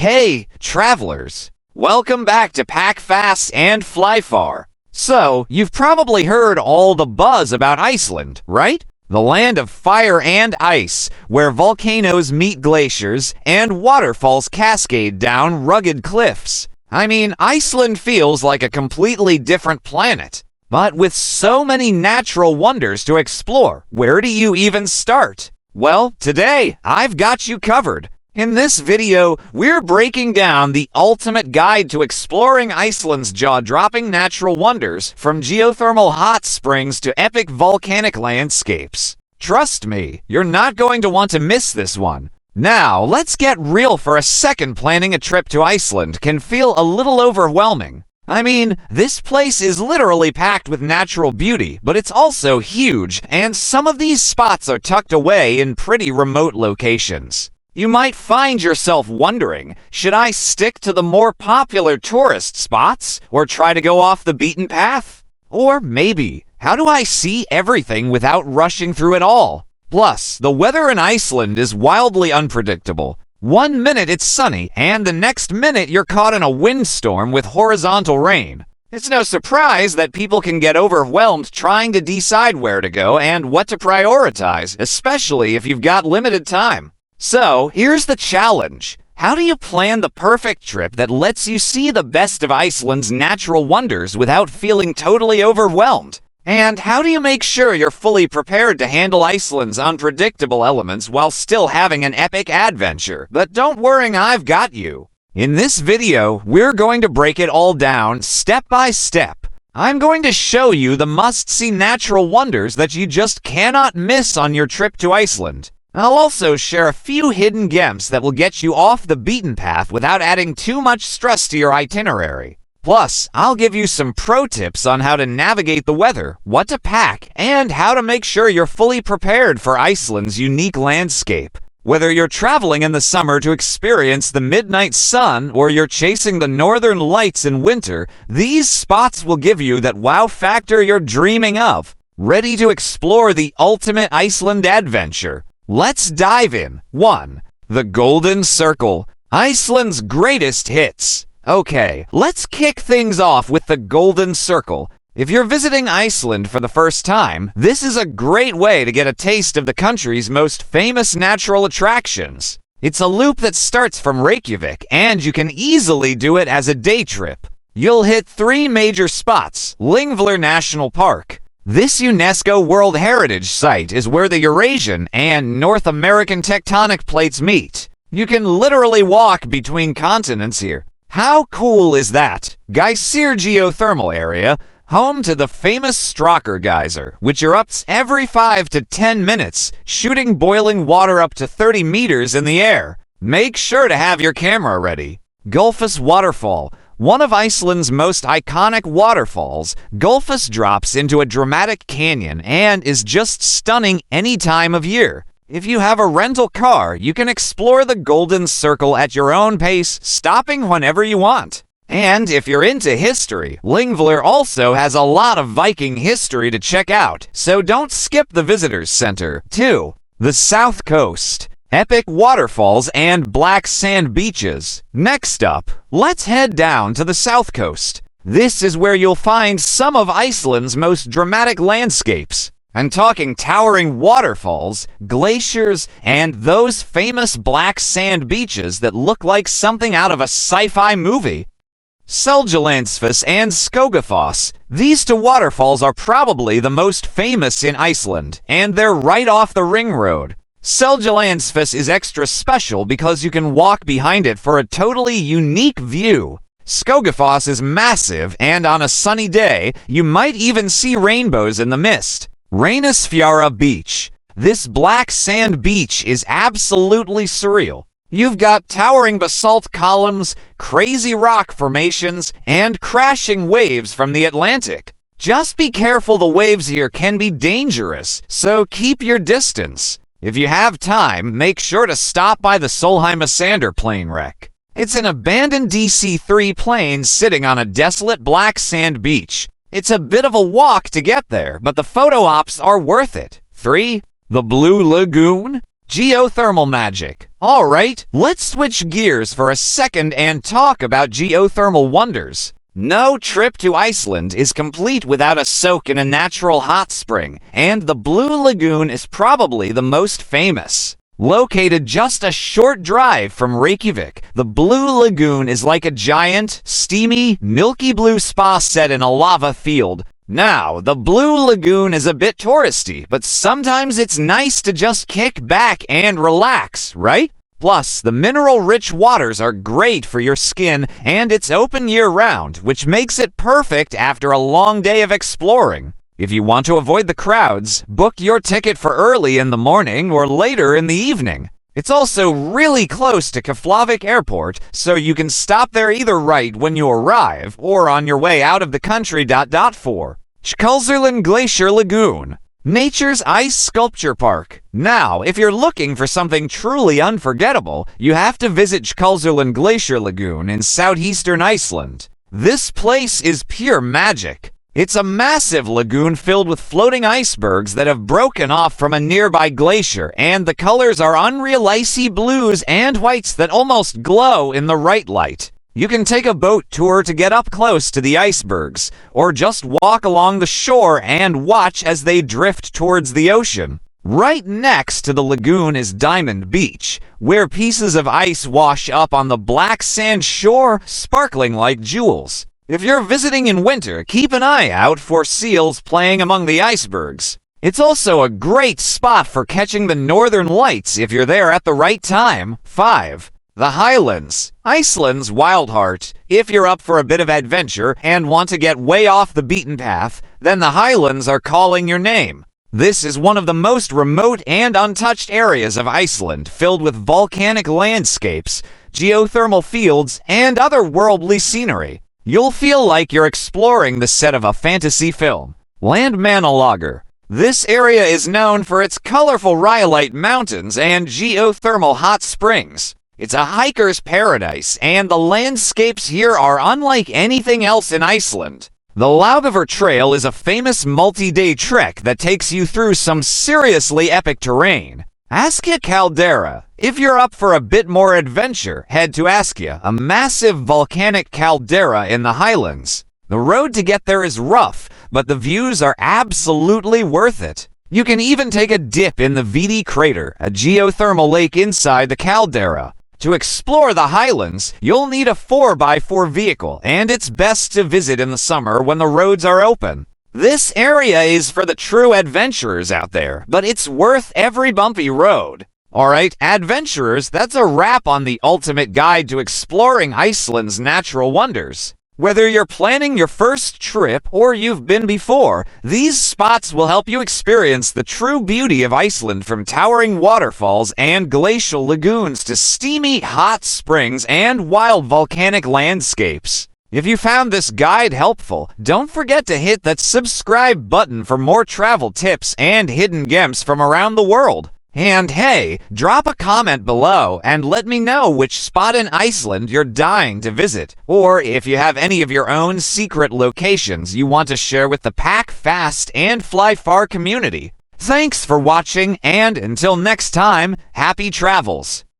Hey, travelers! Welcome back to Pack Fast and Fly Far. So, you've probably heard all the buzz about Iceland, right? The land of fire and ice, where volcanoes meet glaciers and waterfalls cascade down rugged cliffs. I mean, Iceland feels like a completely different planet. But with so many natural wonders to explore, where do you even start? Well, today, I've got you covered. In this video, we're breaking down the ultimate guide to exploring Iceland's jaw-dropping natural wonders, from geothermal hot springs to epic volcanic landscapes. Trust me, you're not going to want to miss this one. Now, let's get real for a second. Planning a trip to Iceland can feel a little overwhelming. I mean, this place is literally packed with natural beauty, but it's also huge, and some of these spots are tucked away in pretty remote locations. You might find yourself wondering, should I stick to the more popular tourist spots, or try to go off the beaten path? Or maybe, how do I see everything without rushing through it all? Plus, the weather in Iceland is wildly unpredictable. One minute it's sunny, and the next minute you're caught in a windstorm with horizontal rain. It's no surprise that people can get overwhelmed trying to decide where to go and what to prioritize, especially if you've got limited time. So, here's the challenge. How do you plan the perfect trip that lets you see the best of Iceland's natural wonders without feeling totally overwhelmed? And how do you make sure you're fully prepared to handle Iceland's unpredictable elements while still having an epic adventure? But don't worry, I've got you. In this video, we're going to break it all down step by step. I'm going to show you the must-see natural wonders that you just cannot miss on your trip to Iceland. I'll also share a few hidden gems that will get you off the beaten path without adding too much stress to your itinerary. Plus, I'll give you some pro tips on how to navigate the weather, what to pack, and how to make sure you're fully prepared for Iceland's unique landscape. Whether you're traveling in the summer to experience the midnight sun or you're chasing the northern lights in winter, these spots will give you that wow factor you're dreaming of. Ready to explore the ultimate Iceland adventure? Let's dive in. 1. The Golden Circle, Iceland's greatest hits. Okay, let's kick things off with the Golden Circle. If you're visiting Iceland for the first time, this is a great way to get a taste of the country's most famous natural attractions. It's a loop that starts from Reykjavik, and you can easily do it as a day trip. You'll hit 3 major spots. Lyngvellir National Park. This UNESCO World Heritage Site is where the Eurasian and North American tectonic plates meet. You can literally walk between continents here. How cool is that? Geysers geothermal area, home to the famous Stråkar geyser, which erupts every 5 to 10 minutes, shooting boiling water up to 30 meters in the air. Make sure to have your camera ready. Gullfoss Waterfall. One of Iceland's most iconic waterfalls, Gullfoss drops into a dramatic canyon and is just stunning any time of year. If you have a rental car, you can explore the Golden Circle at your own pace, stopping whenever you want. And if you're into history, Lyngvellir also has a lot of Viking history to check out, so don't skip the visitors center. 2. The South Coast, epic waterfalls and black sand beaches. Next up, let's head down to the South Coast. This is where you'll find some of Iceland's most dramatic landscapes. I'm talking towering waterfalls, glaciers, and those famous black sand beaches that look like something out of a sci-fi movie. Seljalandsfoss and Skogafoss. These 2 waterfalls are probably the most famous in Iceland, and they're right off the ring road. Seljalandsfoss is extra special because you can walk behind it for a totally unique view. Skogafoss is massive, and on a sunny day, you might even see rainbows in the mist. Reynisfjara Beach. This black sand beach is absolutely surreal. You've got towering basalt columns, crazy rock formations, and crashing waves from the Atlantic. Just be careful, the waves here can be dangerous, so keep your distance. If you have time, make sure to stop by the Solheimasandur plane wreck. It's an abandoned DC-3 plane sitting on a desolate black sand beach. It's a bit of a walk to get there, but the photo ops are worth it. 3. The Blue Lagoon. Geothermal magic. Alright, let's switch gears for a second and talk about geothermal wonders. No trip to Iceland is complete without a soak in a natural hot spring, and the Blue Lagoon is probably the most famous. Located just a short drive from Reykjavik, the Blue Lagoon is like a giant, steamy, milky blue spa set in a lava field. Now, the Blue Lagoon is a bit touristy, but sometimes it's nice to just kick back and relax, right? Plus, the mineral-rich waters are great for your skin, and it's open year-round, which makes it perfect after a long day of exploring. If you want to avoid the crowds, book your ticket for early in the morning or later in the evening. It's also really close to Keflavik Airport, so you can stop there either right when you arrive or on your way out of the country. 4. Skjaldurinn Glacier Lagoon. Nature's ice sculpture park. Now, if you're looking for something truly unforgettable, you have to visit Skjaldurinn Glacier Lagoon in southeastern Iceland. This place is pure magic. It's a massive lagoon filled with floating icebergs that have broken off from a nearby glacier, and the colors are unreal icy blues and whites that almost glow in the right light. You can take a boat tour to get up close to the icebergs, or just walk along the shore and watch as they drift towards the ocean. Right next to the lagoon is Diamond Beach, where pieces of ice wash up on the black sand shore, sparkling like jewels. If you're visiting in winter, keep an eye out for seals playing among the icebergs. It's also a great spot for catching the northern lights if you're there at the right time. 5. The Highlands. Iceland's wild heart. If you're up for a bit of adventure and want to get way off the beaten path, then the Highlands are calling your name. This is one of the most remote and untouched areas of Iceland, filled with volcanic landscapes, geothermal fields, and otherworldly scenery. You'll feel like you're exploring the set of a fantasy film. Landmannalaugar. This area is known for its colorful rhyolite mountains and geothermal hot springs. It's a hiker's paradise, and the landscapes here are unlike anything else in Iceland. The Laugavir Trail is a famous multi-day trek that takes you through some seriously epic terrain. Askja Caldera. If you're up for a bit more adventure, head to Askja, a massive volcanic caldera in the Highlands. The road to get there is rough, but the views are absolutely worth it. You can even take a dip in the Viti crater, a geothermal lake inside the caldera. To explore the Highlands, you'll need a 4x4 vehicle, and it's best to visit in the summer when the roads are open. This area is for the true adventurers out there, but it's worth every bumpy road. Alright, adventurers, that's a wrap on the ultimate guide to exploring Iceland's natural wonders. Whether you're planning your first trip or you've been before, these spots will help you experience the true beauty of Iceland, from towering waterfalls and glacial lagoons to steamy hot springs and wild volcanic landscapes. If you found this guide helpful, don't forget to hit that subscribe button for more travel tips and hidden gems from around the world. And hey, drop a comment below and let me know which spot in Iceland you're dying to visit, or if you have any of your own secret locations you want to share with the Pack Fast and Fly Far community. Thanks for watching, and until next time, happy travels!